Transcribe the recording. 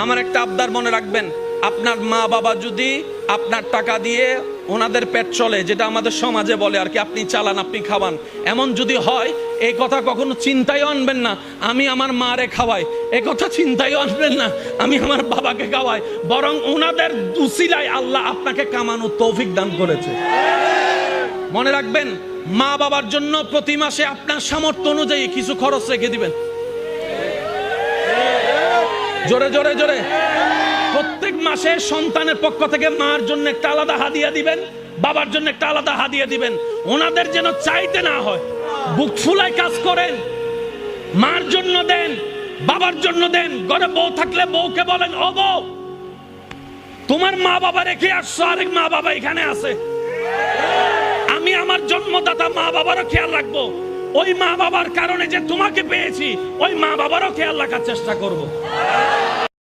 আমার একটা আবদার মনে রাখবেন, আপনার মা বাবা যদি আপনার টাকা দিয়ে ওনাদের পেট চলে, যেটা আমাদের সমাজে বলে আর কি, আপনি চালান আপনি খাওয়ান, এমন যদি হয় এই কথা কখনো চিন্তায় আনবেন না আমি আমার মারে খাওয়াই, এই কথা চিন্তায় আনবেন না আমি আমার বাবাকে খাওয়াই, বরং ওনাদের উসিলায় আল্লাহ আপনাকে কামানোর তৌফিক দান করেছে। মনে রাখবেন, মা বাবার জন্য প্রতি মাসে আপনার সামর্থ্য অনুযায়ী কিছু খরচ রেখে দিবেন। জোরে জোরে জোরে। প্রত্যেক মাসে সন্তানের পক্ষ থেকে মার জন্য একটা আলাদা হাদিয়া দিবেন, বাবার জন্য একটা আলাদা হাদিয়া দিবেন। ওনাদের যেন চাইতে না হয়, বুক ফুলায় কাজ করেন। মার জন্য দেন, বাবার জন্য দেন। ঘরে বউ থাকলে বউকে বলেন, ও বউ, তোমার মা বাবা রেখে আসছো, আরেক মা বাবা এখানে আছে, আমি আমার জন্মদাতা মা বাবারও খেয়াল রাখবো। ওই মা বাবার কারণে যে তোমাকে পেয়েছি, ওই মা বাবারও খেয়াল রাখার চেষ্টা করব।